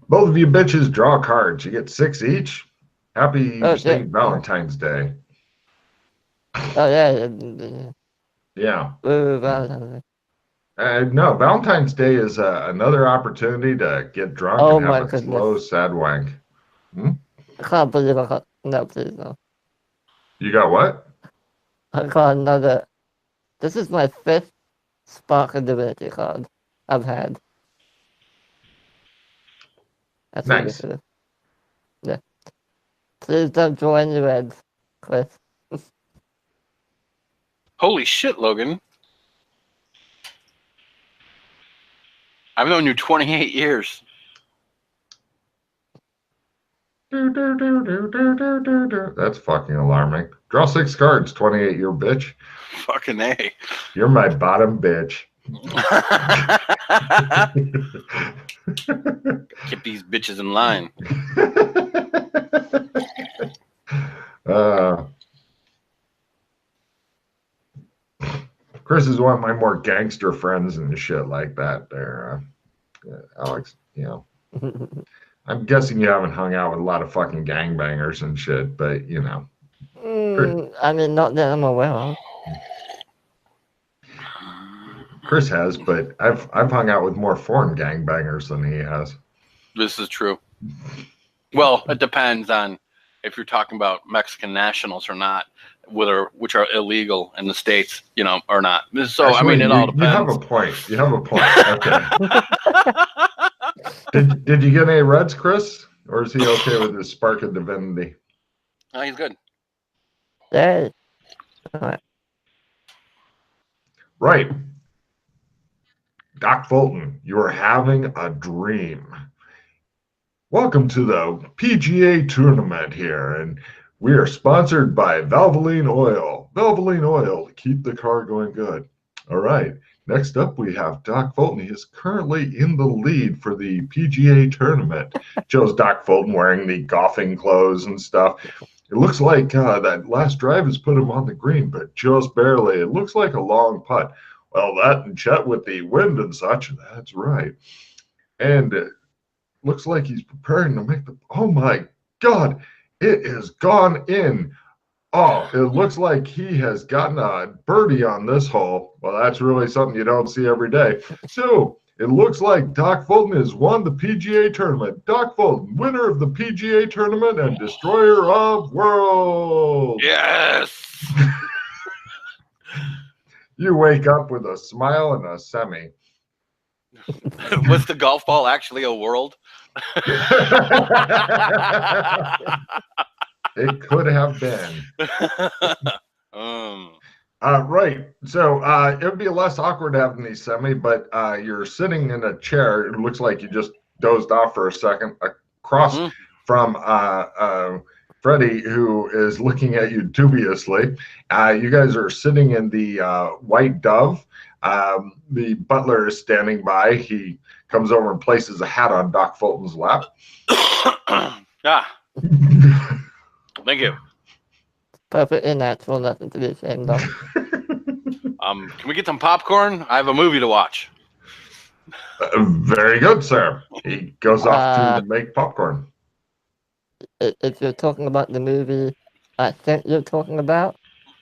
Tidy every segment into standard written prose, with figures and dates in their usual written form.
Both of you bitches draw cards. You get 6 each. Happy Oh, yeah. St. Valentine's Day. Oh, yeah. Yeah. Ooh, Valentine's Day. No, Valentine's Day is another opportunity to get drunk and Oh, have my a goodness. slow, sad wank. Hmm? I can't believe I got... No, please, no. You got what? I got another... This is my 5th Spark of Divinity card I've had. That's Nice. ridiculous. Yeah. Please don't draw any reds, Chris. Holy shit, Logan. I've known you 28 years. That's fucking alarming. Draw 6 cards, 28-year bitch. Fucking A. You're my bottom bitch. Keep these bitches in line. uh, Chris is one of my more gangster friends and shit like that. There, Alex. You know, I'm guessing you haven't hung out with a lot of fucking gangbangers and shit, but you know. I mean, not that I'm aware of. Chris has, but I've hung out with more foreign gangbangers than he has. This is true. Well, it depends on if you're talking about Mexican nationals or not, which are illegal in the States, you know, or not. So, Actually, I mean, it all you have depends. a point. You have a point. Okay. Did you get any reds, Chris? Or is he okay with his spark of divinity? Oh, he's good. Hey. Alright. Right. Doc Fulton, you are having a dream. Welcome to the PGA tournament here, and we are sponsored by Valvoline Oil. Valvoline Oil to keep the car going good. All right. Next up, we have Doc Fulton. He is currently in the lead for the PGA tournament. Shows Doc Fulton wearing the golfing clothes and stuff. It looks like that last drive has put him on the green, but just barely. It looks like a long putt. Well, that and Chet with the wind and such, that's right. And looks like he's preparing to make the. Oh my God, it is gone in. Oh, it looks like he has gotten a birdie on this hole. Well, that's really something you don't see every day. So it looks like Doc Fulton has won the PGA tournament. Doc Fulton, winner of the PGA tournament and destroyer of worlds. Yes. You wake up with a smile and a semi. Was the golf ball actually a world? It could have been. Right. So it would be less awkward having these semi, but you're sitting in a chair. It looks like you just dozed off for a second across from Freddy, who is looking at you dubiously. You guys are sitting in the White Dove. The butler is standing by. He comes over and places a hat on Doc Fulton's lap. Thank you. Perfectly natural, nothing to be ashamed of. Can we get some popcorn? I have a movie to watch. Very good, sir. He goes off to make popcorn. If you're talking about the movie I think you're talking about,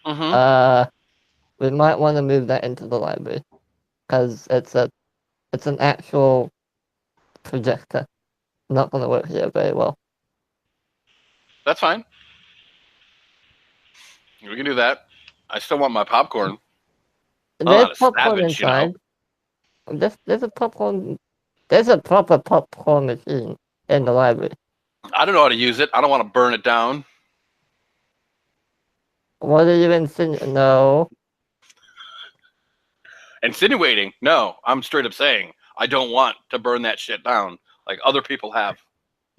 we might want to move that into the library because it's an actual projector. Not going to work here very well. That's fine. We can do that. I still want my popcorn. There's popcorn inside. You know? There's a popcorn. There's a proper popcorn machine in the library. I don't know how to use it. I don't want to burn it down. What are you insinuating? No. Insinuating? No. I'm straight up saying I don't want to burn that shit down like other people have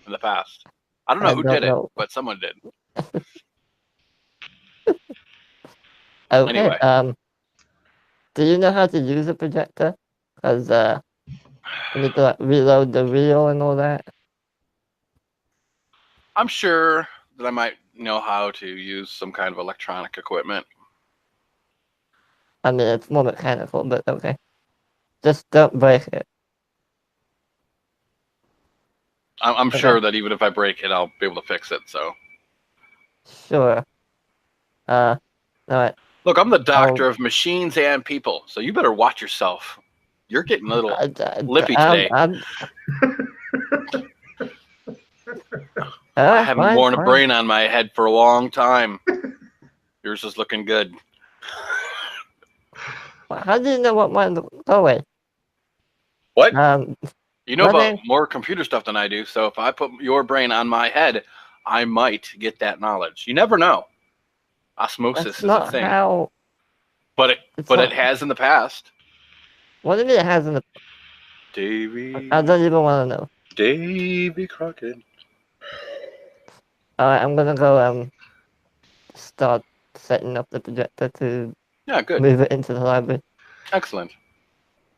in the past. I don't know who did it, but someone did. Okay. Anyway. Do you know how to use a projector? Because you need to like reload the reel and all that. I'm sure that I might know how to use some kind of electronic equipment. I mean, it's more mechanical, but okay. Just don't break it. I'm Okay. sure that even if I break it, I'll be able to fix it. So Sure. All right. look, I'm the doctor of machines and people, so you better watch yourself. You're getting a little lippy today. I haven't worn a brain on my head for a long time. Yours is looking good. How do you know what mine? Oh wait. What? You know about name? more computer stuff than I do, so if I put your brain on my head, I might get that knowledge. You never know. Osmosis is a thing. But it has in the past. What do you mean it has in the Davy. I don't even want to know. Davy Crockett. Alright, I'm gonna go start setting up the projector to good. Move it into the library. Excellent.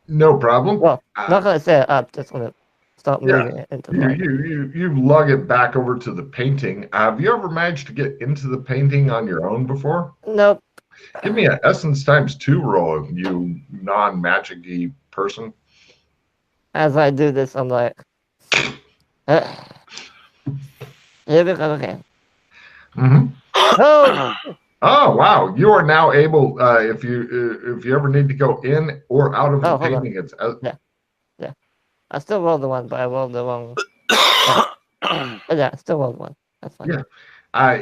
No problem. Well, not gonna set it up, just gonna start moving it into the library. You lug it back over to the painting. Have you ever managed to get into the painting on your own before? Nope. Give me an essence times 2 roll, you non-magic-y person. As I do this, I'm like, here we go again. Mm-hmm. Oh! Oh wow! You are now able, if you ever need to go in or out of the painting, it's yeah. I still rolled the one, but I rolled the wrong. Yeah, I still rolled one. That's fine. Yeah.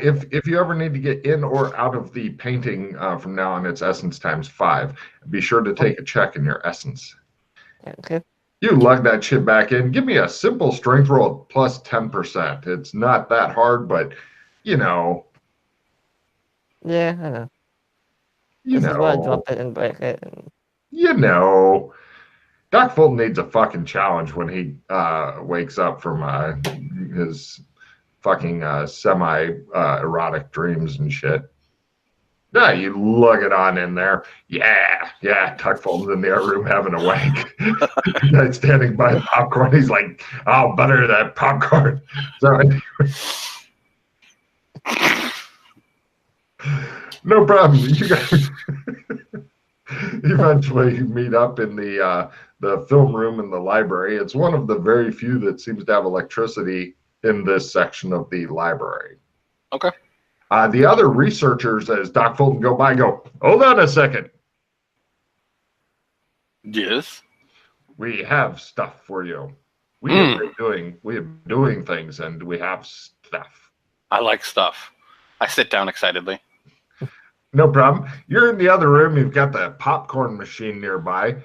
If you ever need to get in or out of the painting from now on, it's essence times 5. Be sure to take a check in your essence. Okay. You lug that shit back in. Give me a simple strength roll plus 10%. It's not that hard, but you know. Yeah, I know. This is where I drop it and break it. You know. Doc Fulton needs a fucking challenge when he wakes up from his fucking semi-erotic dreams and shit. Yeah, you lug it on in there. Yeah. Doc Fulton's in the other room having a wank. The guy standing by the popcorn. He's like, "I'll butter that popcorn." So anyway. No problem. You guys eventually meet up in the film room in the library. It's one of the very few that seems to have electricity in this section of the library. Okay. The other researchers, as Doc Fulton go by, go, "Hold on a second. Yes. We have stuff for you. We have been doing things, and we have stuff." I like stuff. I sit down excitedly. No problem. You're in the other room. You've got the popcorn machine nearby,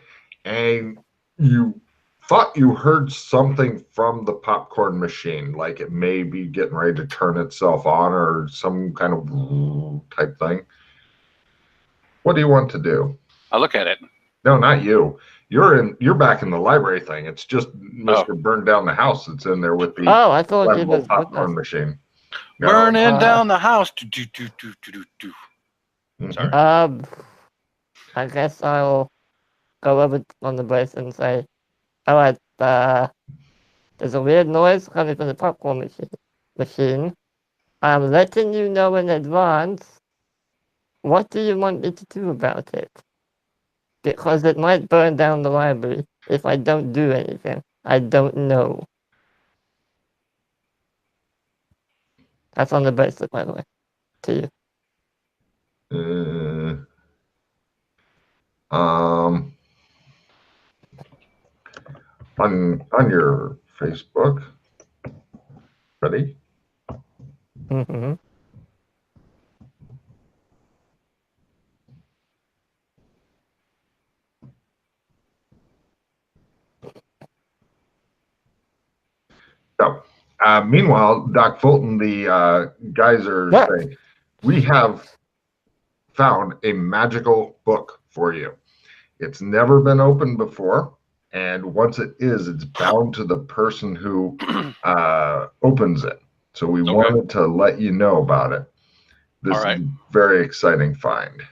and you thought you heard something from the popcorn machine, like it may be getting ready to turn itself on or some kind of type thing. What do you want to do? I look at it. No, not you. You're back in the library thing. It's just Mr. Burned Down the House that's in there with the I thought it was popcorn machine. No, burning down the house. Sorry. I guess I'll go over on the base and say, "Alright, there's a weird noise coming from the popcorn machine. I'm letting you know in advance. What do you want me to do about it? Because it might burn down the library if I don't do anything. I don't know." That's on the bracelet, by the way, to you. On your Facebook, Freddy. Mm-hmm. So, meanwhile, Doc Fulton, the guys are saying, "We have found a magical book for you. It's never been opened before, and once it is, it's bound to the person who opens it. So we wanted to let you know about it. This is a very exciting find.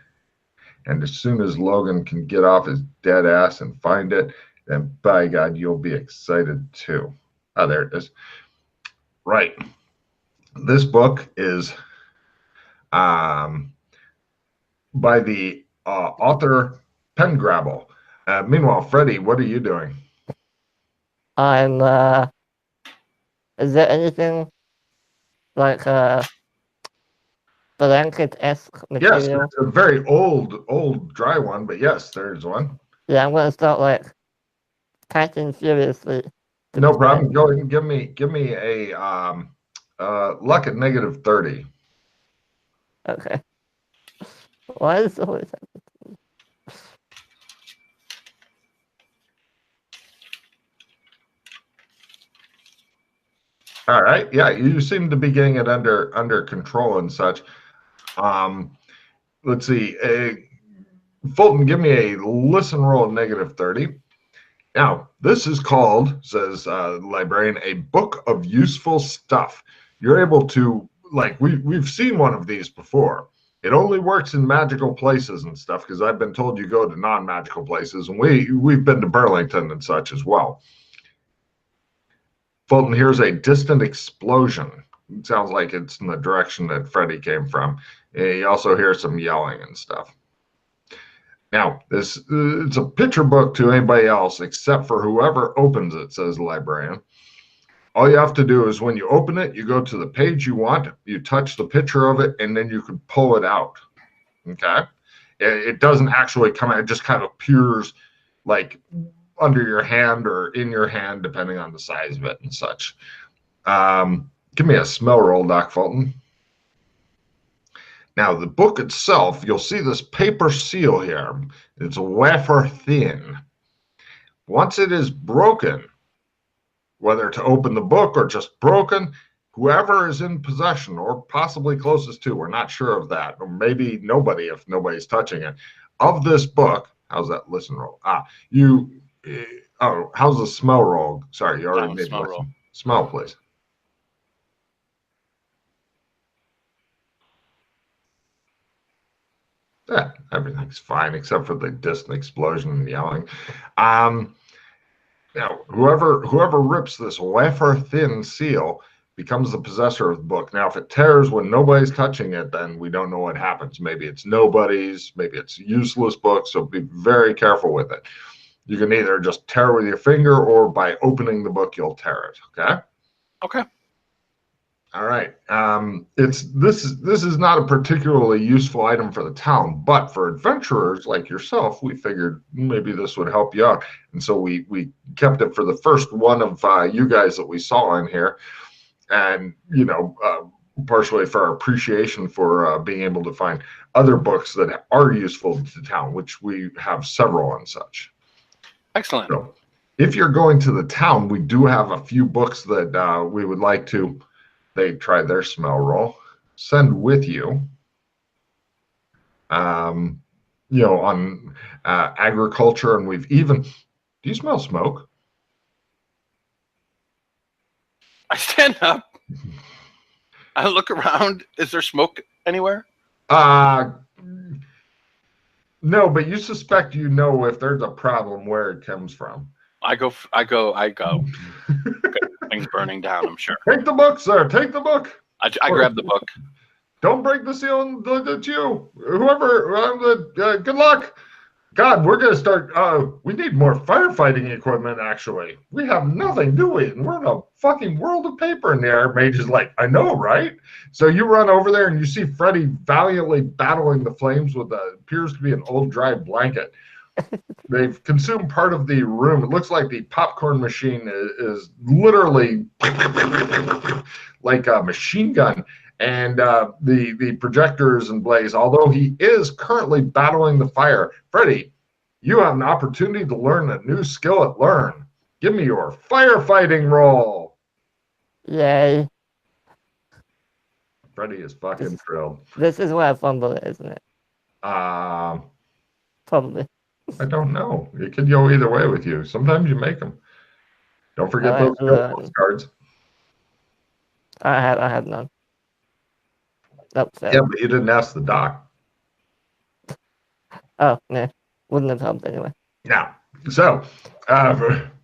And as soon as Logan can get off his dead ass and find it, then by God, you'll be excited too." Oh, there it is. Right. This book is by the author Pengrabble. Meanwhile, Freddy, what are you doing? I'm Is there anything like blanket-esque Yes, material? it's a very old dry one, but yes, there's one. Yeah, I'm gonna start like typing furiously. No problem. Go ahead and give me a luck at -30. Okay. Why is it always happening? All right. Yeah, you seem to be getting it under control and such. Let's see. Fulton, give me a listen roll at -30. Now, this is called, says the librarian, a book of useful stuff. You're able to, like, we've seen one of these before. It only works in magical places and stuff because I've been told you go to non-magical places, and we've been to Burlington and such as well. Fulton hears a distant explosion. It sounds like it's in the direction that Freddy came from. He also hears some yelling and stuff. Now, this it's a picture book to anybody else except for whoever opens it, says the librarian. All you have to do is when you open it, you go to the page you want, you touch the picture of it, and then you can pull it out. Okay? It doesn't actually come out, it just kind of appears like under your hand or in your hand, depending on the size of it and such. Give me a smell roll, Doc Fulton. Now, the book itself, you'll see this paper seal here. It's wafer thin. Once it is broken, whether to open the book or just broken, whoever is in possession or possibly closest to, we're not sure of that, or maybe nobody if nobody's touching it, of this book, how's that listen roll? How's the smell roll? Sorry, you already made smell listen. roll. Smell, please. Yeah, everything's fine except for the distant explosion and yelling. Now, whoever rips this wafer-thin seal becomes the possessor of the book. Now, if it tears when nobody's touching it, then we don't know what happens. Maybe it's nobody's, maybe it's a useless book, so be very careful with it. You can either just tear with your finger or by opening the book, you'll tear it, okay? Okay. All right. This is not a particularly useful item for the town, but for adventurers like yourself, we figured maybe this would help you out, and so we kept it for the first one of you guys that we saw in here, and partially for our appreciation for being able to find other books that are useful to the town, which we have several and such. Excellent. So, if you're going to the town, we do have a few books that we would like to. They tried their smell roll. Send with you, on agriculture, and we've even. Do you smell smoke? I stand up. I look around. Is there smoke anywhere? No, but you suspect if there's a problem where it comes from. I go. Things burning down, I'm sure. Take the book, sir. Take the book. I grab the book. Don't break the seal and look at you. Whoever, good luck. God, we're going to start. We need more firefighting equipment, actually. We have nothing, do we? And we're in a fucking world of paper. And the Archmage is like, I know, right? So you run over there and you see Freddy valiantly battling the flames with appears to be an old dry blanket. They've consumed part of the room. It looks like the popcorn machine is literally like a machine gun. And the projector is in blaze, although he is currently battling the fire. Freddy, you have an opportunity to learn a new skill at Learn. Give me your firefighting roll. Yay. Freddy is fucking thrilled. This is where I fumble it, isn't it? Probably. I don't know. It could go either way with you. Sometimes you make them. Don't forget those cards. I have none. Nope, yeah, but you didn't ask the doc. Oh, nah. Wouldn't have helped anyway. Now, so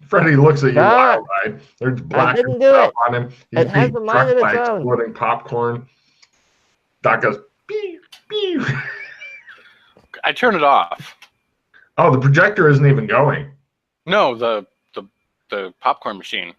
Freddy looks at you wild-eyed. There's black on him. He's it has a mind of its own. Exploding popcorn. Doc goes, beep, beep. I turn it off. Oh, the projector isn't even going. No, the popcorn machine.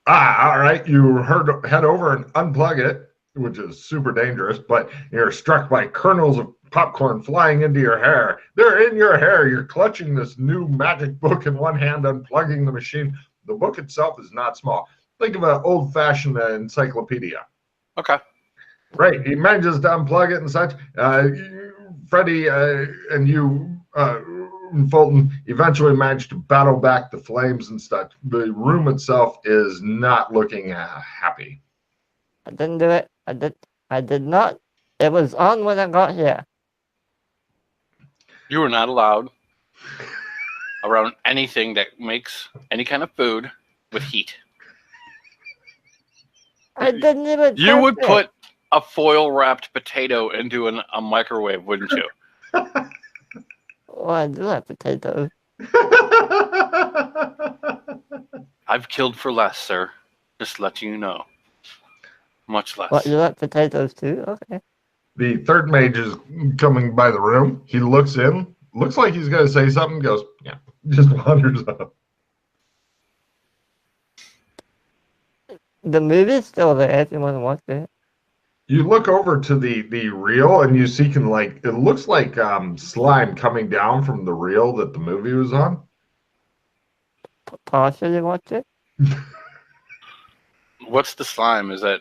All right. You head over and unplug it, which is super dangerous, but you're struck by kernels of popcorn flying into your hair. They're in your hair. You're clutching this new magic book in one hand, unplugging the machine. The book itself is not small. Think of an old-fashioned encyclopedia. Okay. Right. He manages to unplug it and such. Freddy and you, Fulton, eventually manage to battle back the flames and such. The room itself is not looking happy. I didn't do it. I did not. It was on when I got here. You are not allowed around anything that makes any kind of food with heat. I didn't even You touch would it. put a foil wrapped potato into a microwave, wouldn't you? Oh, I do have potatoes. I've killed for less, sir. Just letting you know. Much less. What, you like potatoes too? Okay. The third mage is coming by the room. He looks in, looks like he's going to say something, goes, yeah, just wanders up. The movie's still there if you want to watch it. You look over to the reel and you see it looks like slime coming down from the reel that the movie was on. Partially watch it. What's the slime? Is that...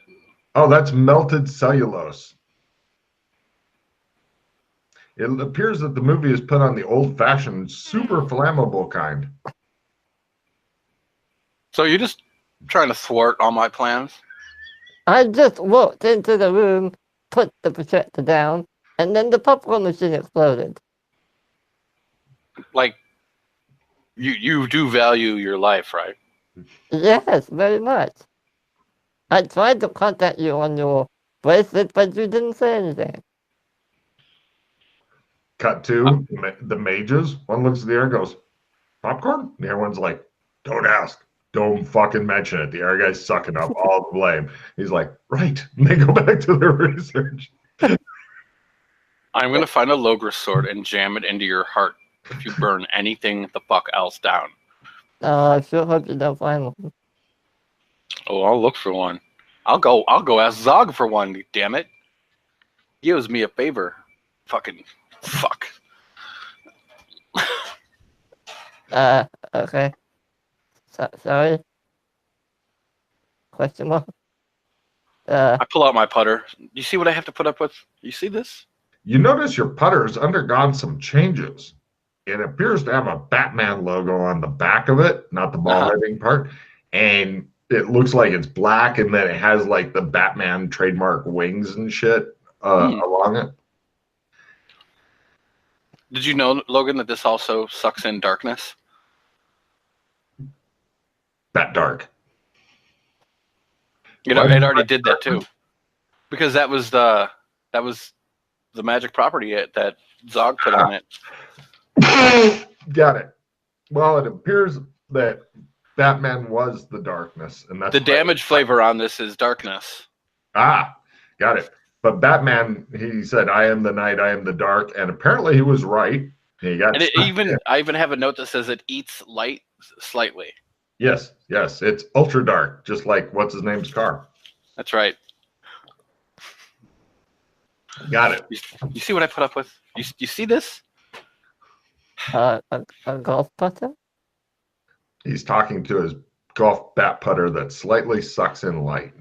Oh, that's melted cellulose. It appears that the movie is put on the old-fashioned, super flammable kind. So you're just trying to thwart all my plans? I just walked into the room, put the projector down, and then the popcorn machine exploded. Like, you do value your life, right? Yes, very much. I tried to contact you on your bracelet, but you didn't say anything. Cut to the mages. One looks at the air and goes, popcorn? The other one's like, don't ask. Don't fucking mention it. The air guy's sucking up all the blame. He's like, right. And they go back to their research. I'm going to find a Logris sword and jam it into your heart if you burn anything the fuck else down. I sure hope you don't find one. Oh, I'll look for one. I'll go ask Zog for one, damn it. He owes me a favor. Fucking fuck. Okay. Sorry? Question mark? I pull out my putter. You see what I have to put up with? You see this? You notice your putter's undergone some changes. It appears to have a Batman logo on the back of it, not the ball heading part. And it looks like it's black, and then it has like the Batman trademark wings and shit along it. Did you know, Logan, that this also sucks in darkness? Bat dark. You know, it already did that too, because that was the magic property that Zog put on it. Got it. Well, it appears that Batman was the darkness, and that's the damage flavor on this is darkness. Got it. But Batman, he said, "I am the night, I am the dark," and apparently he was right. He got. And I even have a note that says it eats light slightly. Yes, it's ultra dark, just like what's his name's car. That's right. Got it. You see what I put up with? You see this? A golf putter? He's talking to his golf bat putter that slightly sucks in light.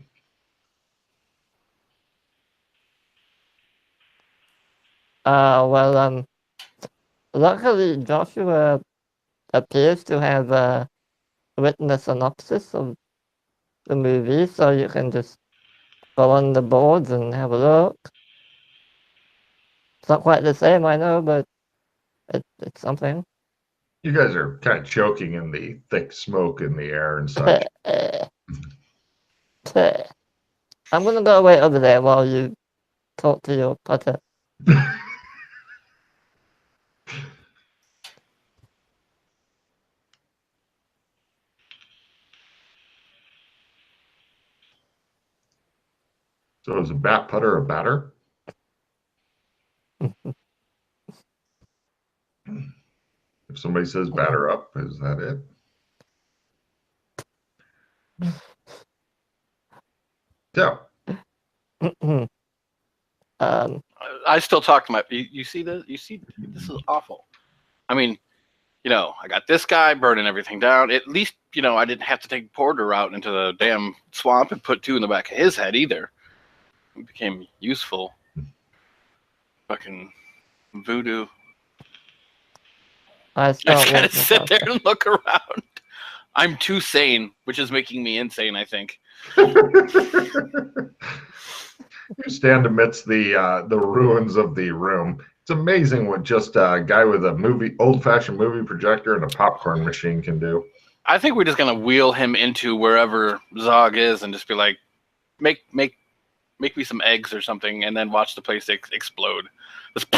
Well, luckily Joshua appears to have written a synopsis of the movie, so you can just go on the boards and have a look. It's not quite the same, I know, but it's something. You guys are kind of choking in the thick smoke in the air and such. I'm gonna go away over there while you talk to your putter. So is a bat putter a batter? If somebody says batter up, is that it? Yeah. I still talk to my. You see this? You see this is awful. I mean, I got this guy burning everything down. At least, I didn't have to take Porter out into the damn swamp and put 2 in the back of his head either. It became useful. Fucking voodoo. I I still just gotta won't sit there and look around. I'm too sane, which is making me insane, I think. You stand amidst the ruins of the room. It's amazing what just a guy with a old-fashioned movie projector and a popcorn machine can do. I think we're just gonna wheel him into wherever Zog is and just be like, make me some eggs or something, and then watch the place explode. Just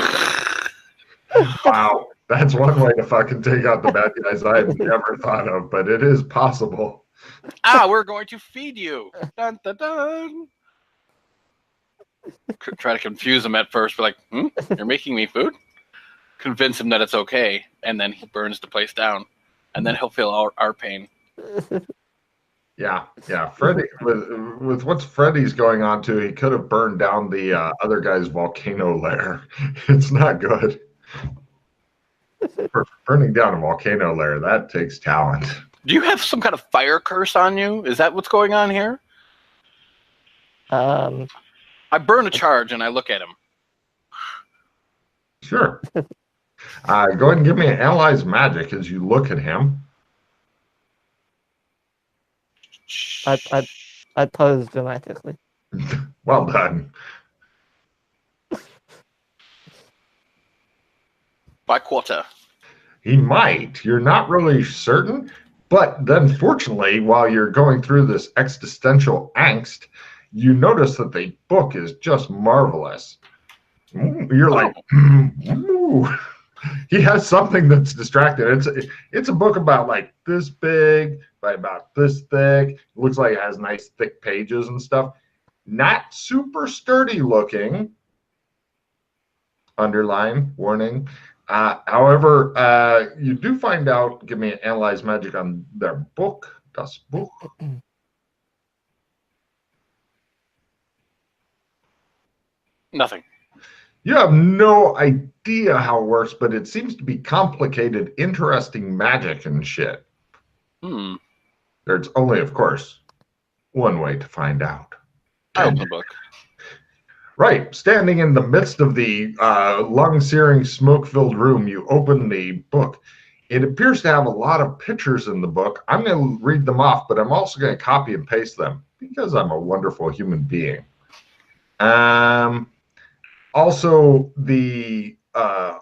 Wow, that's one way to fucking take out the bad guys I had never thought of, but it is possible. we're going to feed you. Dun, dun, dun. Try to confuse him at first, be like, you're making me food? Convince him that it's okay, and then he burns the place down, and then he'll feel our pain. Yeah. Freddy, with what's Freddy's going on to, he could have burned down the other guy's volcano lair. It's not good. Burning down a volcano lair, that takes talent. Do you have some kind of fire curse on you? Is that what's going on here? I burn a charge and I look at him. Sure. Go ahead and give me an analyze magic as you look at him. I pose dramatically. Well done. By quarter. He might. You're not really certain. But then, fortunately, while you're going through this existential angst, you notice that the book is just marvelous. You're like, ooh. He has something that's distracting. It's a book about like this big by about this thick. It looks like it has nice thick pages and stuff. Not super sturdy looking. Underline, warning. However, you do find out, give me an analyze magic on their book, das Buch. Nothing. You have no idea how it works, but it seems to be complicated, interesting magic and shit. There's only, of course, one way to find out. I open the book. Right. Standing in the midst of the lung-searing, smoke-filled room, you open the book. It appears to have a lot of pictures in the book. I'm going to read them off, but I'm also going to copy and paste them because I'm a wonderful human being. Also, I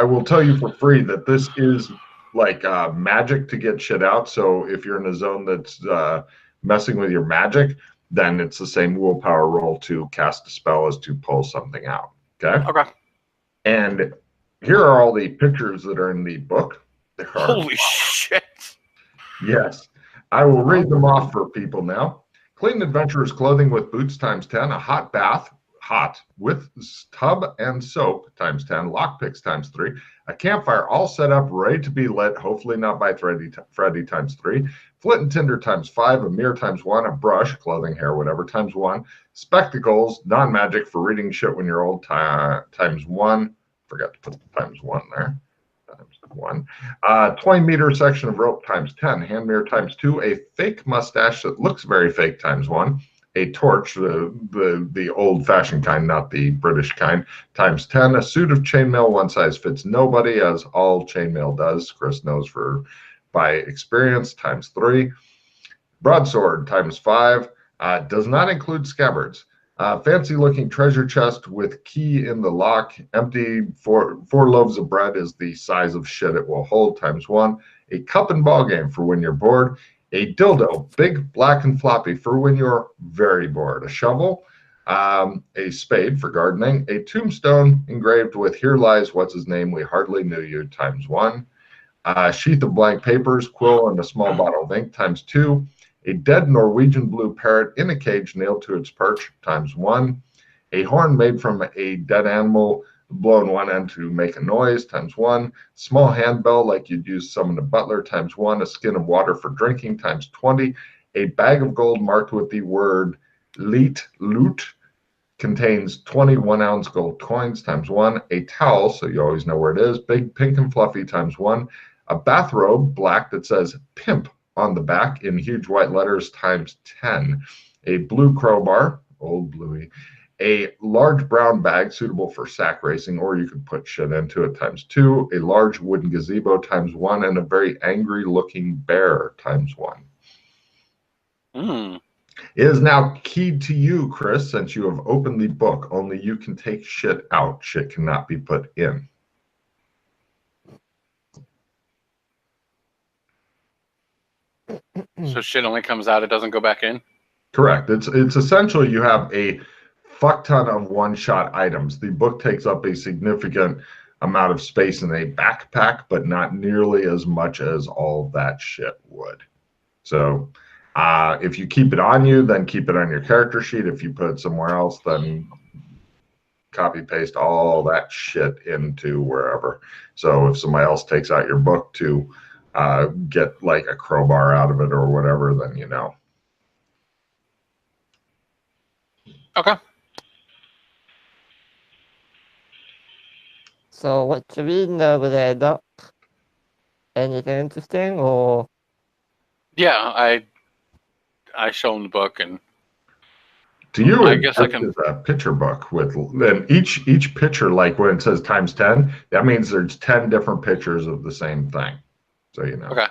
will tell you for free that this is like magic to get shit out. So if you're in a zone that's messing with your magic, then it's the same willpower roll to cast a spell as to pull something out. Okay? Okay. And here are all the pictures that are in the book. Holy shit. Yes. I will read them off for people now. Clean adventurer's clothing with boots times 10, a hot bath, hot, with tub and soap times 10, lockpicks times 3, a campfire all set up, ready to be lit, hopefully not by Freddy times 3, flint and tinder times 5, a mirror times 1, a brush, clothing, hair, whatever, times 1, spectacles, non-magic for reading shit when you're old, times 1, forgot to put the times 1 there, times 1, 20-meter section of rope times 10, hand mirror times 2, a fake mustache that looks very fake times 1, a torch, the old-fashioned kind, not the British kind, times 10, a suit of chainmail, one size fits nobody, as all chainmail does, Chris knows by experience, times 3, broadsword, times 5, does not include scabbards, fancy-looking treasure chest with key in the lock, empty, four loaves of bread is the size of shit it will hold, times 1, a cup and ball game for when you're bored, a dildo, big, black, and floppy for when you're very bored. A shovel, a spade for gardening, a tombstone engraved with "Here lies what's his name, we hardly knew you," times 1. A sheath of blank papers, quill, and a small bottle of ink, times 2. A dead Norwegian blue parrot in a cage nailed to its perch, times 1. A horn made from a dead animal, blown one end to make a noise, times 1. Small handbell like you'd use to summon a butler, times 1. A skin of water for drinking, times 20. A bag of gold marked with the word Leet Loot contains 21-ounce gold coins times 1, a towel, so you always know where it is, big, pink, and fluffy times 1, a bathrobe, black, that says pimp on the back in huge white letters times 10, a blue crowbar, old bluey, a large brown bag suitable for sack racing, or you could put shit into it times 2, a large wooden gazebo times 1, and a very angry looking bear times 1. Mm. It is now keyed to you, Chris, since you have opened the book. Only you can take shit out. Shit cannot be put in. So shit only comes out; it doesn't go back in. Correct. It's essentially you have a fuck ton of one-shot items. The book takes up a significant amount of space in a backpack, but not nearly as much as all that shit would. So if you keep it on you, then keep it on your character sheet. If you put it somewhere else, then copy paste all that shit into wherever. So if somebody else takes out your book to get like a crowbar out of it or whatever, then you know. Okay. So what you reading over there, Doc? Anything interesting or? Yeah, I show him the book, and To you, I guess I can. it's a picture book with, and each picture, like when it says times 10, that means there's 10 different pictures of the same thing. So you know. Okay.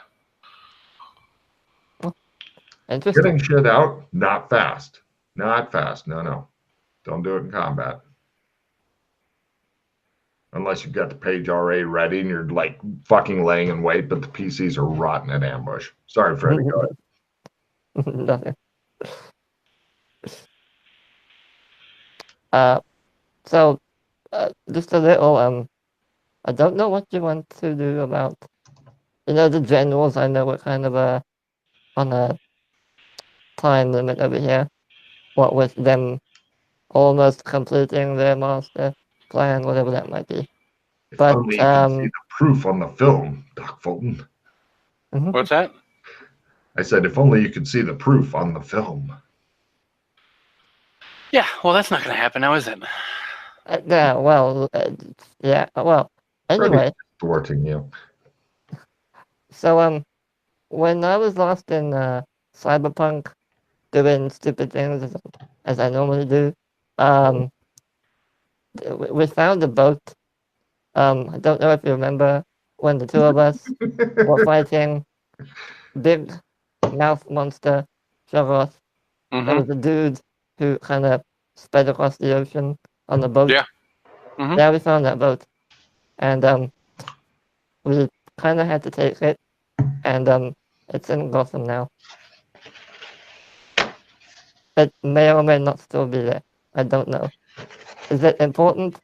Interesting. Getting shit out, not fast. Not fast. No. Don't do it in combat. Unless you've got the page already ready and you're like fucking laying in wait, but the PCs are rotten at ambush. Sorry, Freddy. Go ahead. Nothing. So just a little I don't know what you want to do about, the generals. I know we're kind of on a time limit over here. What with them almost completing their master plan, whatever that might be. If But only you could see the proof on the film, Doc Fulton. What's that? I said, if only you could see the proof on the film. Yeah. Well, that's not going to happen now, is it? yeah, well, yeah, well, anyway. Thwarting you. So when I was lost in Cyberpunk, doing stupid things as I normally do, we found a boat. I don't know if you remember when the two of us were fighting big mouth monster Shoggoth. Mm-hmm. There was a dude who kind of sped across the ocean on the boat. Yeah. Mm-hmm. Yeah, we found that boat, and we kind of had to take it, and it's in Gotham now. It may or may not still be there. I don't know. Is it important?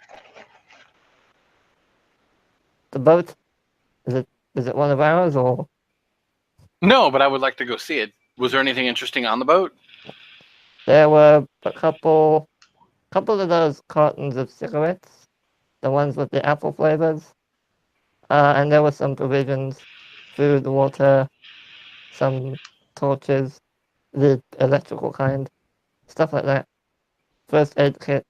The boat? Is it one of ours or? No, but I would like to go see it. Was there anything interesting on the boat? There were a couple of those cartons of cigarettes, the ones with the apple flavors, and there were some provisions, food, water, some torches, the electrical kind, stuff like that. First aid kit.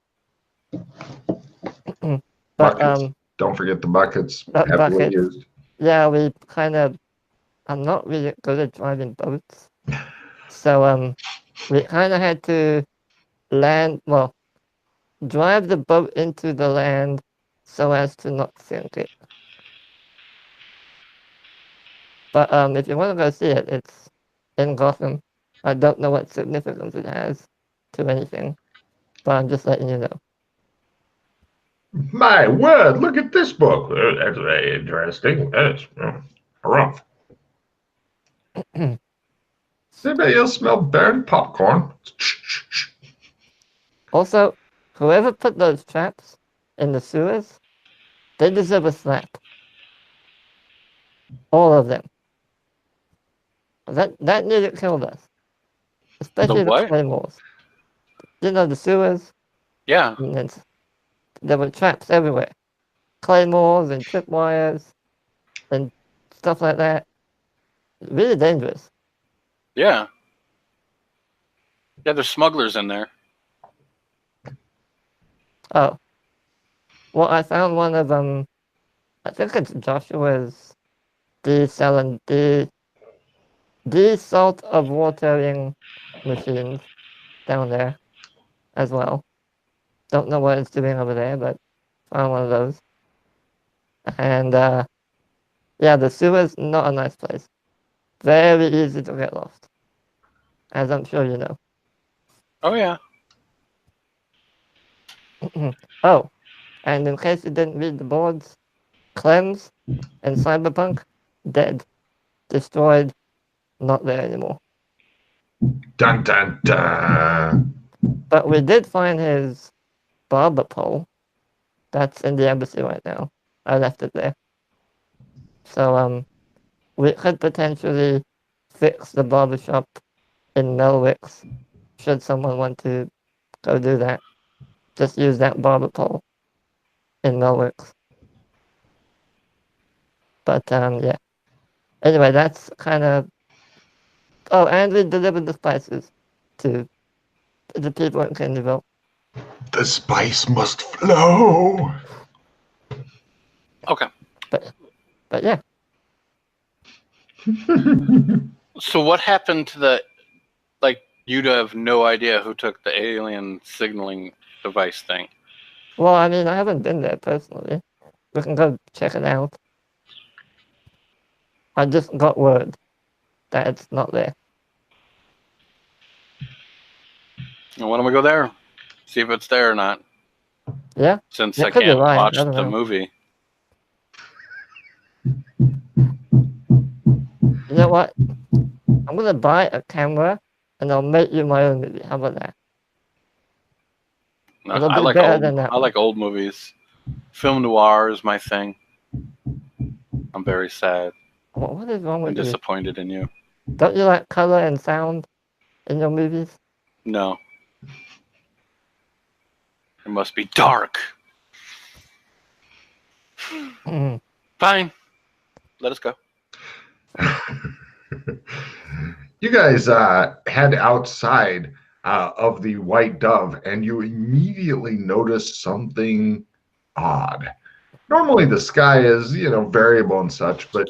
But buckets. Don't forget the buckets. Heavily buckets. used. Yeah, we kind of. I'm not really good at driving boats, so we kind of had to drive the boat into the land so as to not sink it. But if you want to go see it, it's in Gotham. I don't know what significance it has to anything, but I'm just letting you know. My word, look at this book. That's very interesting. That's rough. Anybody else smell burnt popcorn? Also, whoever put those traps in the sewers, they deserve a slap. All of them. That nearly killed us. Especially the what? claymores. The sewers. Yeah. And there were traps everywhere. Claymores and tripwires and stuff like that. Really dangerous. Yeah. Yeah, there's smugglers in there. Oh. Well, I found one of them. I think it's Joshua's salt of watering machines down there as well. Don't know what it's doing over there, but found one of those. And yeah, the sewer's not a nice place. Very easy to get lost, as I'm sure you know. Oh yeah. Oh, and in case you didn't read the boards, Clems and Cyberpunk, dead, destroyed, not there anymore. Dun dun dun. But we did find his barber pole. That's in the embassy right now. I left it there. So we could potentially fix the barbershop in Melwick's should someone want to go do that. Just use that barber pole in Melwick's. But yeah. Anyway, that's kind of. Oh, and we delivered the spices to the people in Candyville. The spice must flow. Okay. But yeah. So what happened to the, like, you'd have no idea who took the alien signaling device thing? Well, I mean, I haven't been there personally. We can go check it out. I just got word that it's not there. And why don't we go there? See if it's there or not. Yeah? Since It I could be can't lying, watch I don't the know. movie. You know what? I'm gonna buy a camera and I'll make you my own movie. How about that? No, It'll I be like better old. than that I like old movies. Film noir is my thing. I'm very sad What is wrong and with you? disappointed in you. Don't you like color and sound in your movies? No. It must be dark. Fine. Let us go. You guys head outside of the White Dove, and you immediately notice something odd. Normally, the sky is variable and such, but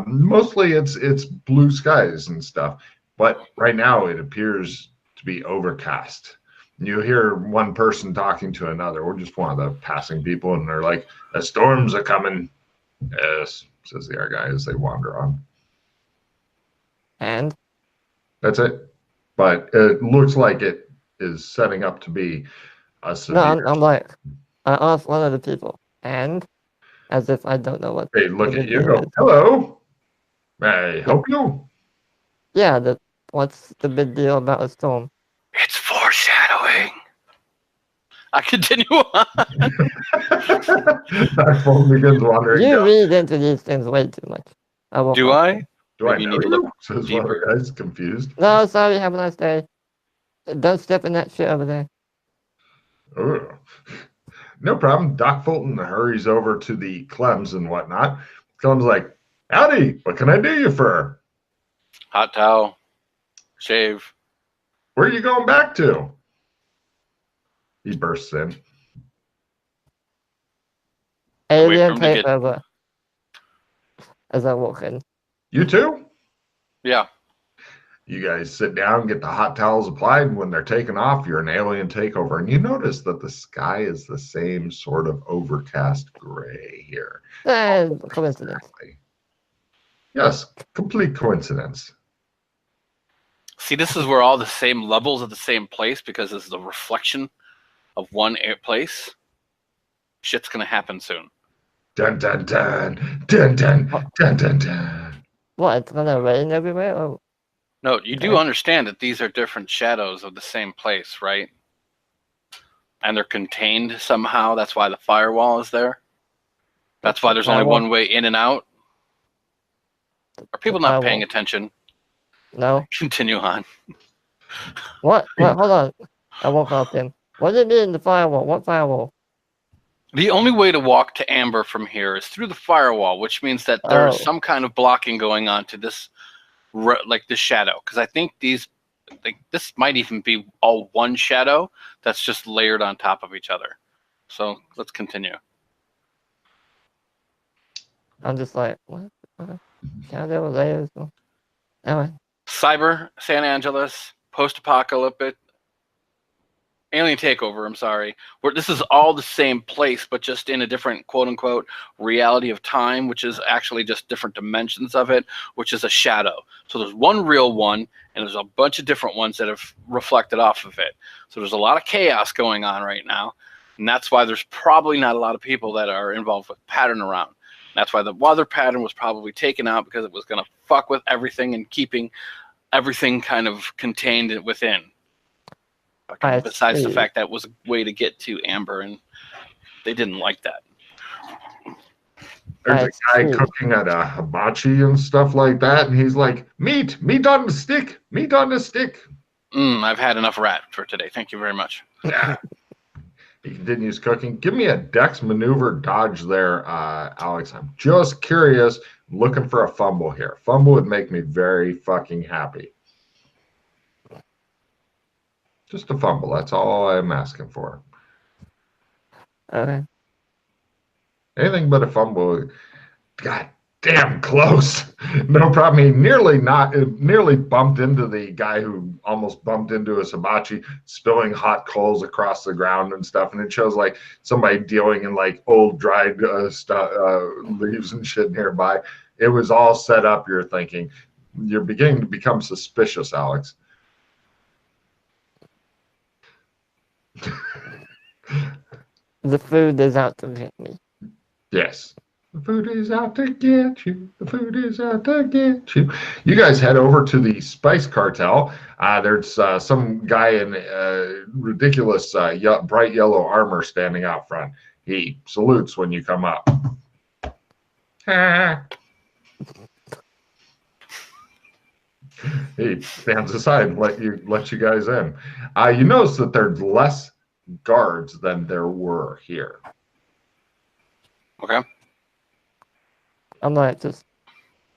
mostly it's blue skies and stuff. But right now, it appears to be overcast. You hear one person talking to another, or just one of the passing people, and they're like, "The storms are coming." Yes, says the other guy as they wander on. And That's it. But it looks like it is setting up to be a no, severe. I'm like, I asked one of the people, and as if I don't know what They look the at you big and deal go, is. "Hello, may I help you?" Yeah, what's the big deal about a storm? It's foreshadowing. I continue on. Our phone begins wandering You down. read into these things way too much. Do I? Do I Maybe you know need to you? look Says one of the deeper. guys, confused. No, sorry, have a nice day. Don't step in that shit over there. Ugh. No problem. Doc Fulton hurries over to the Clems and whatnot. Clem's like, "Howdy, what can I do you for? Hot towel. Shave. Where are you going back to?" He bursts in. Wait for Alien him to get. takeover. As I walk in. You too? Yeah. You guys sit down, get the hot towels applied. When they're taken off, you're an alien takeover. And you notice that the sky is the same sort of overcast gray here. Coincidence. Yes, complete coincidence. See, this is where all the same levels of the same place, because this is the reflection of one place. Shit's gonna happen soon. Dun dun dun dun dun dun dun dun. What, it's gonna rain everywhere? Oh, No, you do understand that these are different shadows of the same place, right? And they're contained somehow. That's why the firewall is there. That's why there's only one way in and out. Are people not paying attention? No. Continue on. What? Hold on. I woke up then. What do you mean the firewall? What firewall? The only way to walk to Amber from here is through the firewall, which means that there's some kind of blocking going on to this, like this shadow. Because I think these Like this might even be all one shadow that's just layered on top of each other. So let's continue. I'm just like, what? Shadow layers. Anyway, Cyber, San Angeles, post-apocalyptic, alien takeover. I'm sorry. Where this is all the same place, but just in a different quote-unquote reality of time, which is actually just different dimensions of it, which is a shadow. So there's one real one, and there's a bunch of different ones that have reflected off of it. So there's a lot of chaos going on right now, and that's why there's probably not a lot of people that are involved with pattern around. That's why the weather pattern was probably taken out, because it was going to fuck with everything and keeping everything kind of contained within. Besides the fact that it was a way to get to Amber, and they didn't like that. There's a guy cooking at a hibachi and stuff like that, and he's like, meat on the stick, meat on the stick. I've had enough rat for today. Thank you very much. Yeah. He continues cooking. Give me a dex maneuver dodge there, Alex. I'm just curious. I'm looking for a fumble here. Fumble would make me very fucking happy. Just a fumble. That's all I'm asking for. Okay. Anything but a fumble. God damn close. No problem. He nearly bumped into the guy who almost bumped into his hibachi, spilling hot coals across the ground and stuff. And it shows like somebody dealing in like old dried leaves and shit nearby. It was all set up. You're thinking. You're beginning to become suspicious, Alex. The food is out to get me. Yes. The food is out to get you. The food is out to get you. You guys head over to the Spice Cartel. There's some guy in ridiculous bright yellow armor standing out front. He salutes when you come up. He stands aside and let you guys in. You notice that there's less guards than there were here. Okay. I'm like just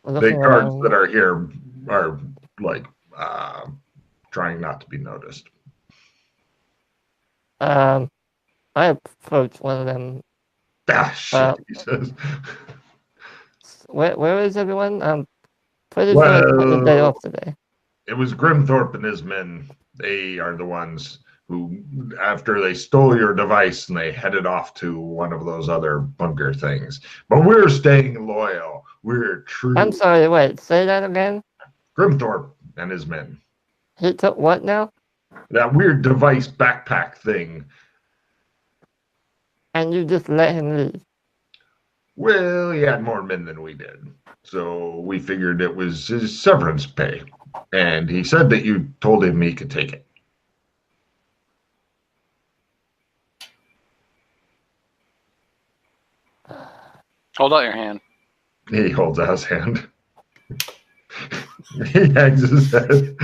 the guards that are here are like trying not to be noticed. I approach one of them. Ah, shit, he says. Where is everyone? Pretty sure it's the day off today. It was Grimthorpe and his men. They are the ones who, after they stole your device, and they headed off to one of those other bunker things. But we're staying loyal. We're true. I'm sorry, wait, say that again? Grimthorpe and his men. He took what now? That weird device backpack thing. And you just let him leave? Well, he had more men than we did. So we figured it was his severance pay. And he said that you told him he could take it. Hold out your hand. He holds out his hand. He hangs his head.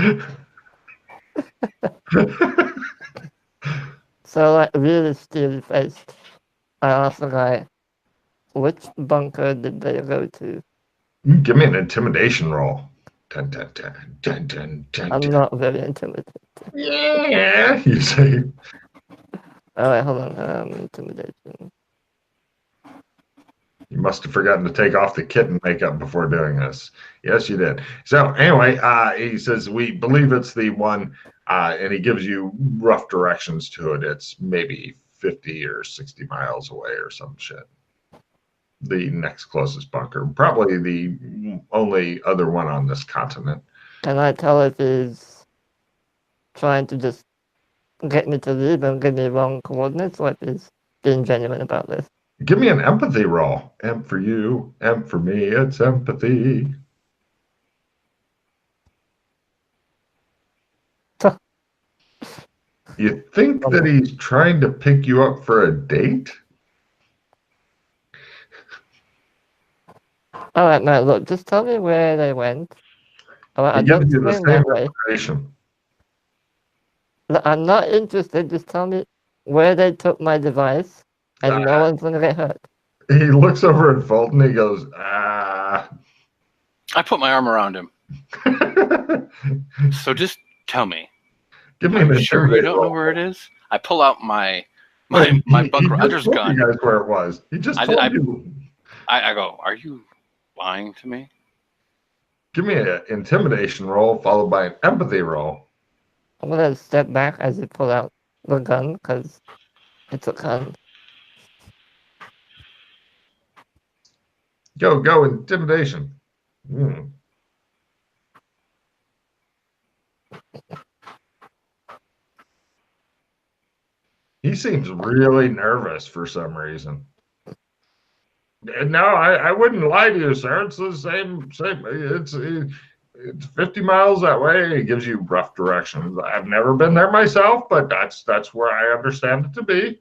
So, like, really steely faced, I asked the guy, which bunker did they go to? Give me an intimidation roll. Dun, dun, dun, dun, dun, dun, I'm dun. not very intimidated. Yeah, you say. Alright, hold on. Intimidation. You must have forgotten to take off the kitten makeup before doing this. Yes, you did. So anyway, he says, we believe it's the one, and he gives you rough directions to it. It's maybe 50 or 60 miles away or some shit. The next closest bunker. Probably the only other one on this continent. Can I tell if he's trying to just get me to leave and give me wrong coordinates, or if he's being genuine about this? Give me an empathy roll. M for you, M for me, it's empathy. You think that he's trying to pick you up for a date? Alright, now look, just tell me where they went. Alright, I He don't gives you the swing same that way. information. Look, I'm not interested, just tell me where they took my device, and no one's gonna get hurt. He looks over at Fulton, he goes, ah. I put my arm around him. So just Tell me. Give me Are an you sure you intimidate don't know roll. where it is? I pull out my He Buck just Rogers told gun. you guys where it was. He just told you. I go, are you lying to me? Give me an intimidation roll followed by an empathy roll. I'm gonna step back as you pull out the gun because it's a gun. Go, intimidation. Hmm. He seems really nervous for some reason. No, I wouldn't lie to you, sir. It's the same. It's 50 miles that way. It gives you rough directions. I've never been there myself, but that's where I understand it to be.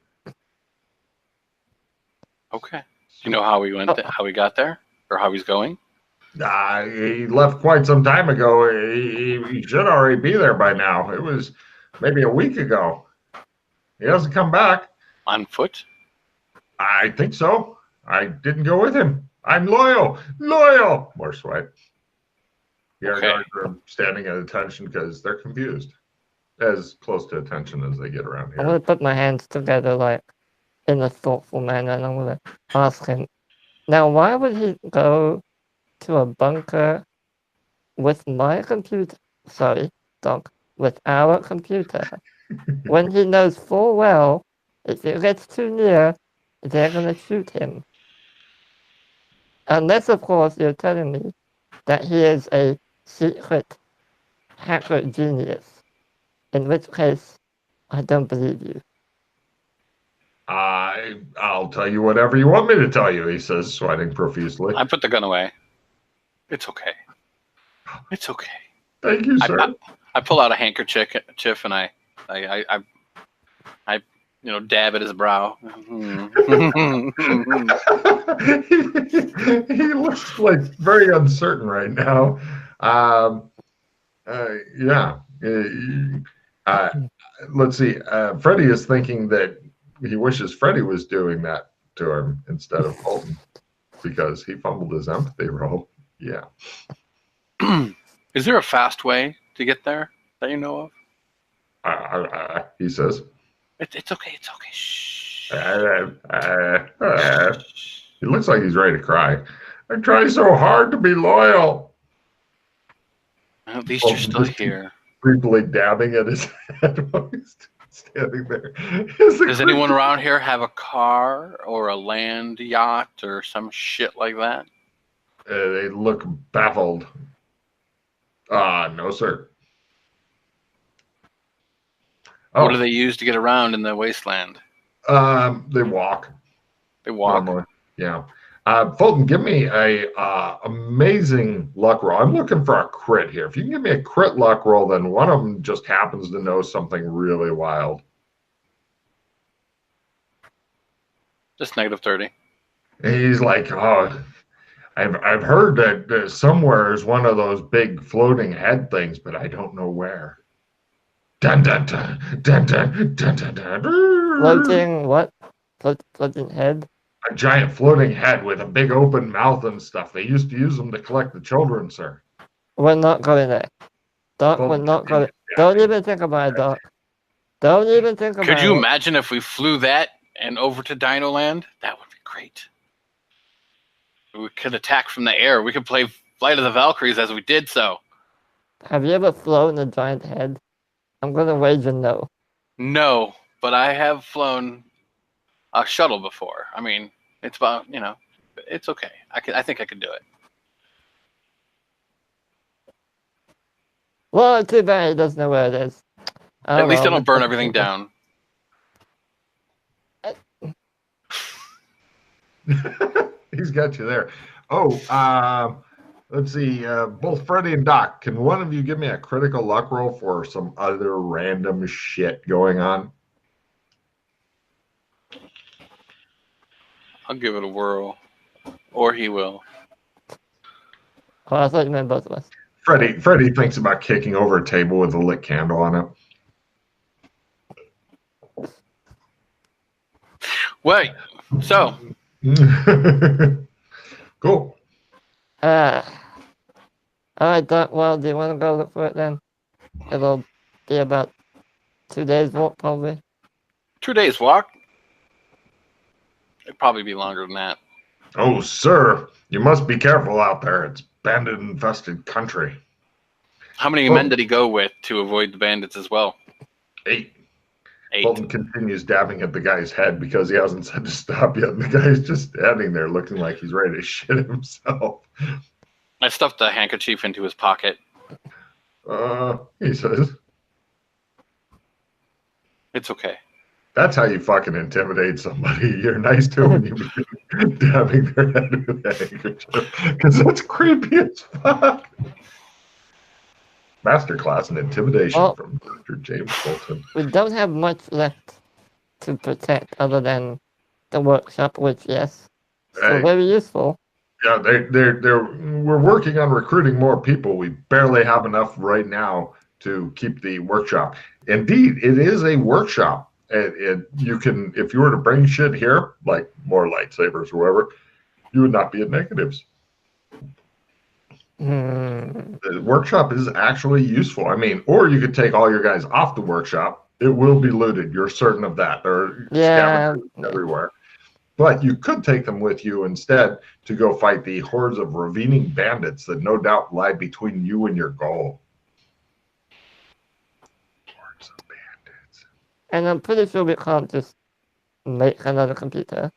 Okay. Do you know how we how we got there, or how he's going? He left quite some time ago. He should already be there by now. It was maybe a week ago. He hasn't come back. On foot? I think so. I didn't go with him. I'm loyal. Loyal. More sweat. The air guards are standing at attention because they're confused. As close to attention as they get around I'm here. gonna put my hands together like in a thoughtful manner, and I'm gonna ask him. Now, why would he go to a bunker with my computer? Sorry, Doc, with our computer, when he knows full well if it gets too near, they're gonna shoot him. Unless, of course, you're telling me that he is a secret hacker genius, in which case, I don't believe you. I'll tell you whatever you want me to tell you, he says, sweating profusely. I put the gun away. It's okay. It's okay. Thank you, sir. I pull out a handkerchief and I dab at his brow. He looks like very uncertain right now. Yeah. Let's see. Freddy is thinking that he wishes Freddy was doing that to him instead of Fulton because he fumbled his empathy roll. Yeah. Is there a fast way to get there that you know of? He says. It's okay. It's okay. Shh. He looks like he's ready to cry. I try so hard to be loyal. At least you're still here. Briefly dabbing at his head while he's standing there. Does anyone around here have a car or a land yacht or some shit like that? They look baffled. No, sir. What do they use to get around in the wasteland? They walk. They walk. Normally. Yeah. Fulton, give me a amazing luck roll. I'm looking for a crit here. If you can give me a crit luck roll, then one of them just happens to know something really wild. Just -30. He's like, oh, I've heard that somewhere is one of those big floating head things, but I don't know where. Dun dun dun dun dun dun dun dun. Floating what? Floating head? A giant floating head with a big open mouth and stuff. They used to use them to collect the children, sir. We're not going there. Doc, we're not going. Don't even think about it, Doc. Don't even think about it. Could you imagine if we flew that and over to Dino Land? That would be great. We could attack from the air. We could play Flight of the Valkyries as we did so. Have you ever flown a giant head? I'm going to wager no. No, but I have flown a shuttle before. I mean, it's about, it's okay. I think I could do it. Well, too bad he doesn't know where it is. At least I don't burn everything down. He's got you there. Oh, let's see. Both Freddy and Doc, can one of you give me a critical luck roll for some other random shit going on? I'll give it a whirl. Or he will. Oh, I thought you meant both of us. Freddy thinks about kicking over a table with a lit candle on it. Wait, so. Cool. Alright, Doc, well, do you want to go look for it then? It'll be about 2 days walk, probably. 2 days walk? It'd probably be longer than that. Oh, sir, you must be careful out there. It's bandit-infested country. How many men did he go with to avoid the bandits as well? 8. 8. Fulton continues dabbing at the guy's head because he hasn't said to stop yet. And the guy's just standing there looking like he's ready to shit himself. I stuffed the handkerchief into his pocket. He says. It's okay. That's how you fucking intimidate somebody. You're nice to them and you begin dabbing their head with a handkerchief. Because that's creepy as fuck. Masterclass in intimidation from Dr. James Fulton. We don't have much left to protect other than the workshop, which, yes, still very useful. Yeah, we're working on recruiting more people. We barely have enough right now to keep the workshop. Indeed, it is a workshop. You can, if you were to bring shit here, like more lightsabers or whatever, you would not be at negatives. The workshop is actually useful. I mean, or you could take all your guys off the workshop. It will be looted. You're certain of that. There are scavengers everywhere. But you could take them with you instead to go fight the hordes of ravening bandits that no doubt lie between you and your goal. Hordes of bandits. And I'm pretty sure we can't just make another computer.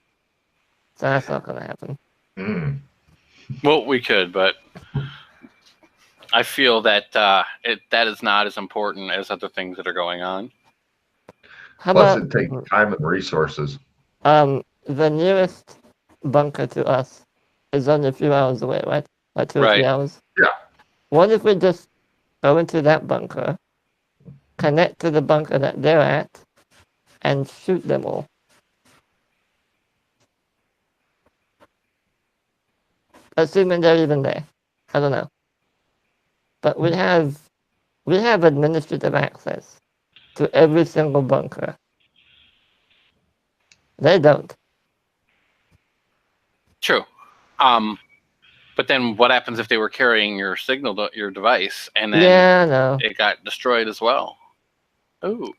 So that's not going to happen. Well, we could, but I feel that that is not as important as other things that are going on. Plus, it takes time and resources. The nearest bunker to us is only a few hours away, right? Like 2 or 3 hours. Yeah. What if we just go into that bunker, connect to the bunker that they're at, and shoot them all? Assuming they're even there. I don't know. But we have administrative access to every single bunker. They don't. True. But then what happens if they were carrying your signal, your device, and then it got destroyed as well? Ooh.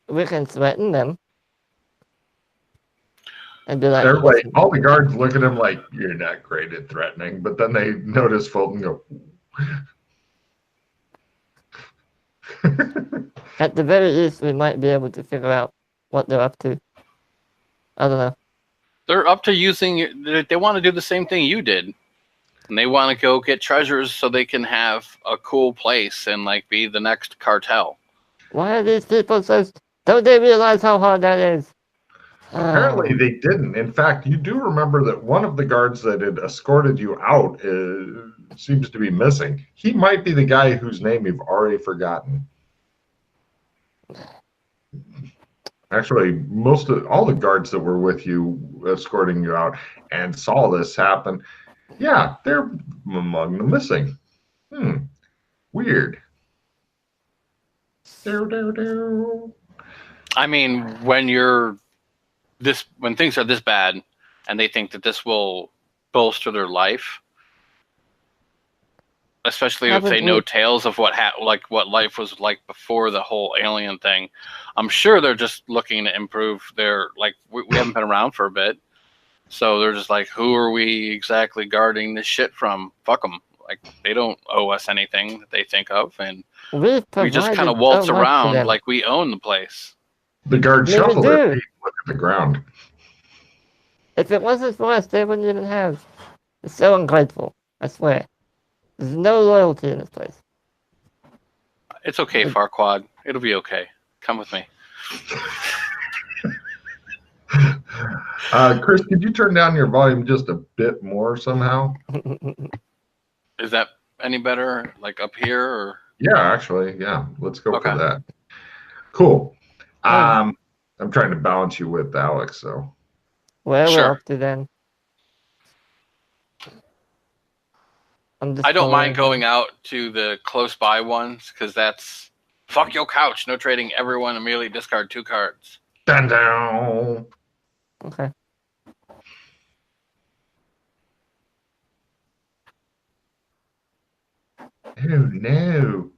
We can threaten them. And be like, everybody, all the guards look at him like, you're not great at threatening. But then they notice Fulton go. At the very least, we might be able to figure out what they're up to. I don't know. They're up to using. They want to do the same thing you did, and they want to go get treasures so they can have a cool place and like be the next cartel. Why are these people so? Don't they realize how hard that is? Apparently they didn't. In fact, you do remember that one of the guards that had escorted you out seems to be missing. He might be the guy whose name you've already forgotten. Actually, all the guards that were with you escorting you out and saw this happen, yeah, they're among the missing. Weird. I mean, when things are this bad and they think that this will bolster their life, especially if they know tales of what life was like before the whole alien thing, I'm sure they're just looking to improve their, like, we haven't been around for a bit, so they're just like, who are we exactly guarding this shit from? Fuck them. Like, they don't owe us anything that they think of, and we just kind of waltz around like we own the place. The guards shuffle their feet, look at the ground. If it wasn't for us, they wouldn't even have. It's so ungrateful, I swear. There's no loyalty in this place. It's okay, Farquaad. It'll be okay. Come with me. Chris, could you turn down your volume just a bit more somehow? Is that any better? Like up here? Or? Yeah, actually, yeah. Let's go for that. Cool. I'm trying to balance you with Alex, so. Well, we're up to then. I don't mind going out to the close by ones, because that's fuck your couch. No trading. Everyone immediately discard 2 cards. Dun down. Okay. Oh no.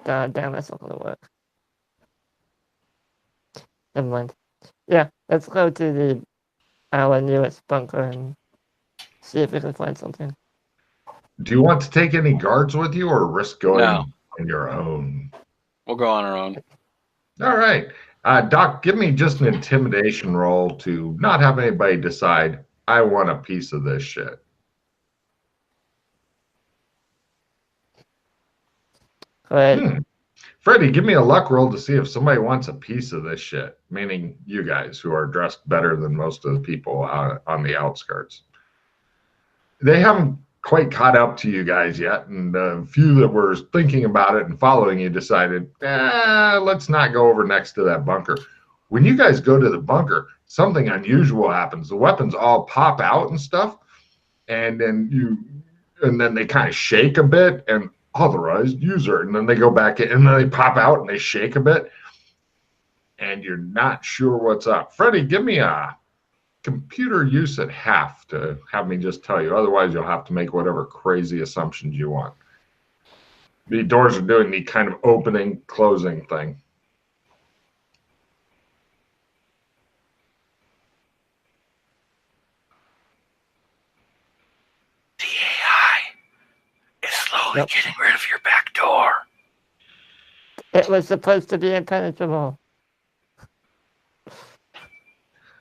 God damn, that's not gonna work. Never mind. Yeah, let's go to our newest bunker and see if we can find something. Do you want to take any guards with you or risk going No. on your own? We'll go on our own. All right. Doc, give me just an intimidation roll to not have anybody decide, I want a piece of this shit. Great. Freddy, give me a luck roll to see if somebody wants a piece of this shit, meaning you guys who are dressed better than most of the people on the outskirts. They haven't quite caught up to you guys yet, and the few that were thinking about it and following you decided, let's not go over next to that bunker. When you guys go to the bunker, something unusual happens. The weapons all pop out and stuff, and then they kind of shake a bit, and authorized user, and then they go back in, and then they pop out and they shake a bit, and you're not sure what's up. Freddy, give me a computer use at half to have me just tell you. Otherwise, you'll have to make whatever crazy assumptions you want. The doors are doing the kind of opening, closing thing. The AI is slowly getting rid of your back door. It was supposed to be impenetrable.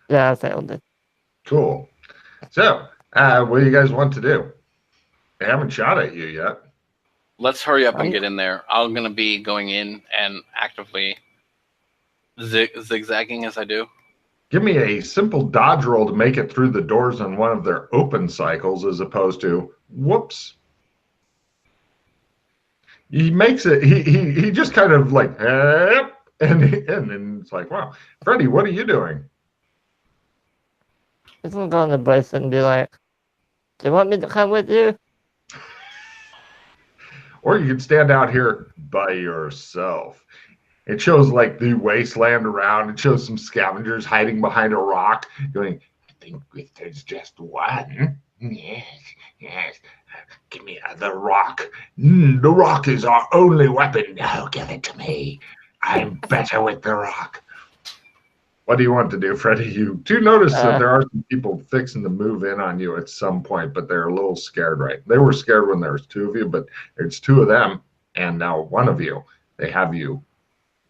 Yeah, I failed it. Cool. So, what do you guys want to do? They haven't shot at you yet. Let's hurry up and get in there. I'm going to be going in and actively zigzagging as I do. Give me a simple dodge roll to make it through the doors on one of their open cycles as opposed to, whoops. He makes it, he just kind of like, and it's like, wow. Freddy, what are you doing? He's gonna go on the bus and be like, do you want me to come with you? Or you can stand out here by yourself. It shows like the wasteland around. It shows some scavengers hiding behind a rock going, I think there's just one. Yes, yes. Give me the rock. The rock is our only weapon. No, give it to me. I'm better with the rock. What do you want to do, Freddy? You do notice that there are some people fixing to move in on you at some point, but they're a little scared, right? They were scared when there was two of you, but it's two of them, and now one of you. They have you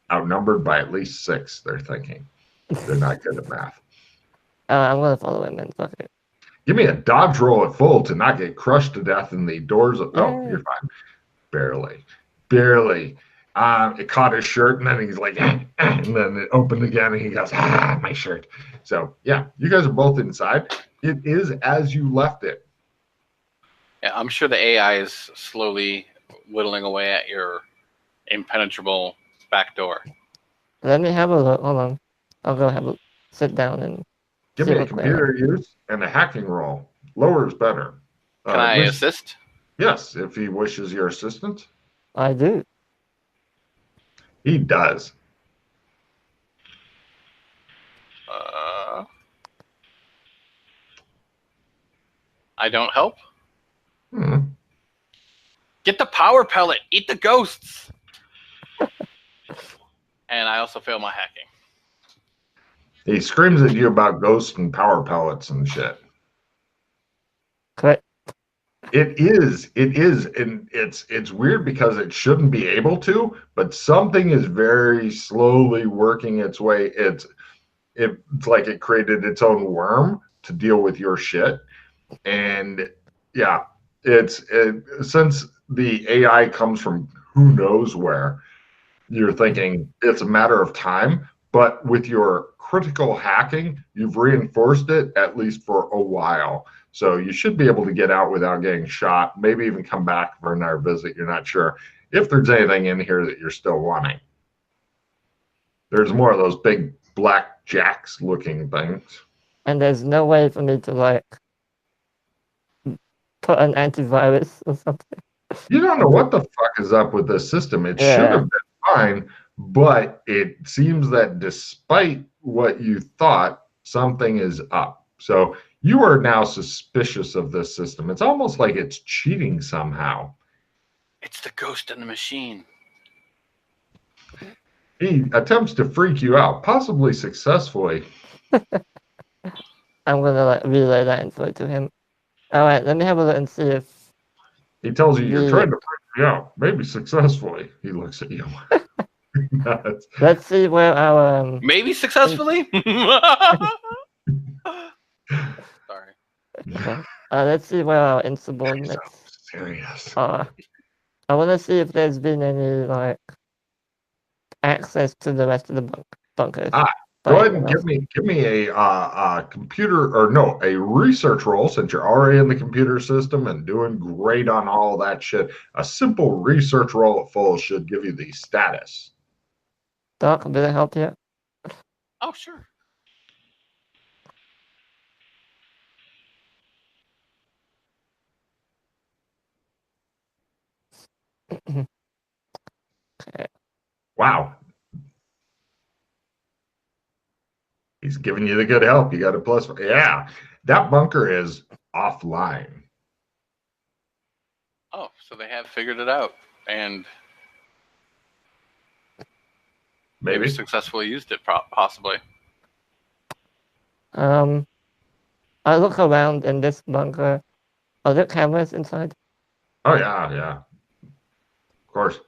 outnumbered by at least 6, they're thinking. They're not good at math. I'm gonna follow him and fuck it. Give me a dodge roll at full to not get crushed to death in the doors. Oh, you're fine. Barely. It caught his shirt, and then he's like, and then it opened again, and he goes, my shirt. So, yeah, you guys are both inside. It is as you left it. Yeah, I'm sure the AI is slowly whittling away at your impenetrable back door. Let me have a look. Hold on. I'll go sit down and give me a computer use and a hacking roll. Lower is better. Can I assist? Yes, if he wishes your assistance. I do. He does. I don't help. Hmm. Get the power pellet. Eat the ghosts. And I also fail my hacking. He screams at you about ghosts and power pellets and shit. Correct. It is, and it's weird because it shouldn't be able to, but something is very slowly working its way. It's like it created its own worm to deal with your shit, and yeah, since the AI comes from who knows where, you're thinking it's a matter of time. But with your critical hacking, you've reinforced it at least for a while. So you should be able to get out without getting shot, maybe even come back for another visit. You're not sure if there's anything in here that you're still wanting. There's more of those big black jacks looking things. And there's no way for me to like put an antivirus or something. You don't know what the fuck is up with this system. It should have been fine, but it seems that despite what you thought, something is up. So You are now suspicious of this system. It's almost like it's cheating somehow. It's the ghost in the machine. He attempts to freak you out, possibly successfully. I'm gonna like relay that info to him. All right, let me have a look and see if He tells you you're the- trying to freak me out, maybe successfully. He looks at you. Nuts. let's see where our Maybe successfully. Sorry. let's see where our You're so insubordinates serious. are. I want to see if there's been any like access to the rest of the bunkers. Go ahead and give me a computer, or no, a research roll, since you're already in the computer system and doing great on all that shit. A simple research roll at full should give you the status. Doc, did it help you? Oh, sure. Okay. Wow. He's giving you the good help. You got a plus. Yeah, that bunker is offline. Oh, so they have figured it out and maybe successfully used it, possibly. I look around in this bunker. Are there cameras inside? Oh yeah, yeah. Of course,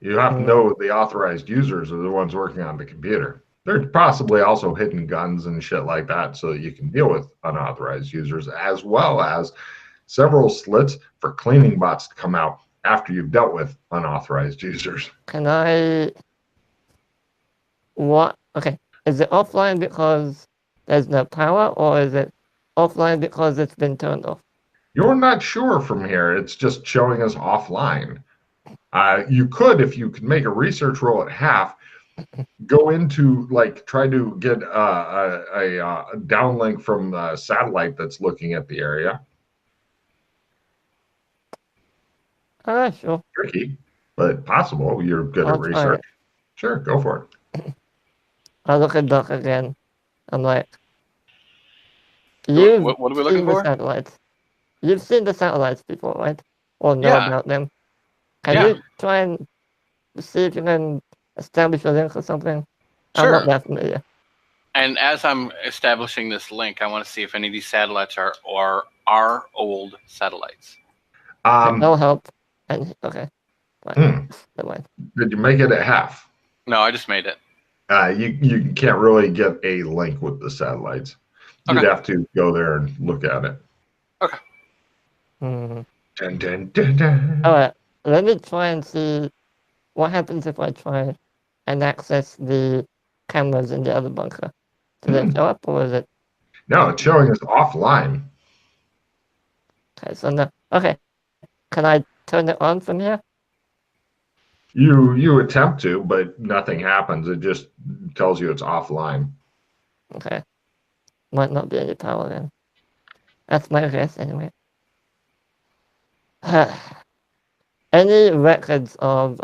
you have to know the authorized users are the ones working on the computer. There's possibly also hidden guns and shit like that, so that you can deal with unauthorized users, as well as several slits for cleaning bots to come out after you've dealt with unauthorized users. Can I? What? Okay. Is it offline because there's no power, or is it offline because it's been turned off? You're not sure from here. It's just showing us offline. You could, if you could make a research roll at half, go into, like, try to get a downlink from a satellite that's looking at the area. Sure. Tricky, but possible. You're good I'll at try research. it. Sure, go for it. I look at Doc again. I'm like, What are we looking seen the for? satellites. You've seen the satellites before, right? Or know Yeah. about them. Can Yeah. you try and see if you can establish a link or something? I'm Sure. not that familiar. And as I'm establishing this link, I want to see if any of these satellites are old satellites. That'll help. And okay. Fine. Never mind. Did you make it at half? No, I just made it. You can't really get a link with the satellites. You'd Okay. have to go there and look at it. Okay. Dun, dun, dun, dun. All right. Let me try and see what happens if I try and access the cameras in the other bunker. Does it show up, or is it? No, it's showing us offline. Okay, so no. Okay. Can I turn it on from here? You attempt to, but nothing happens. It just tells you it's offline. Okay. Might not be any power then. That's my guess anyway. Any records of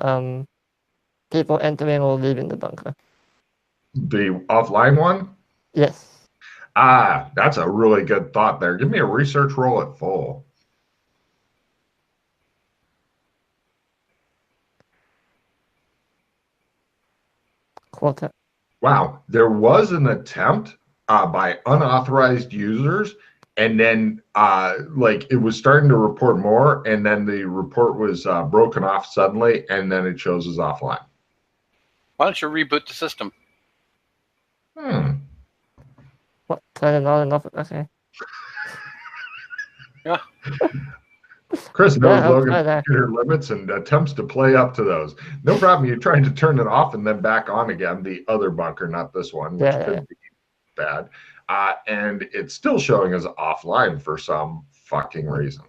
people entering or leaving the bunker? The offline one? Yes. That's a really good thought there. Give me a research roll at full. Quarter. Wow, there was an attempt by unauthorized users, and then like it was starting to report more, and then the report was broken off suddenly, and then it shows as offline. Why don't you reboot the system? What? Turn it on and off? Okay. Yeah. Chris knows I'll try Logan's that. computer limits and attempts to play up to those. No problem. You're trying to turn it off and then back on again, the other bunker, not this one, which could be bad. And it's still showing as offline for some fucking reason.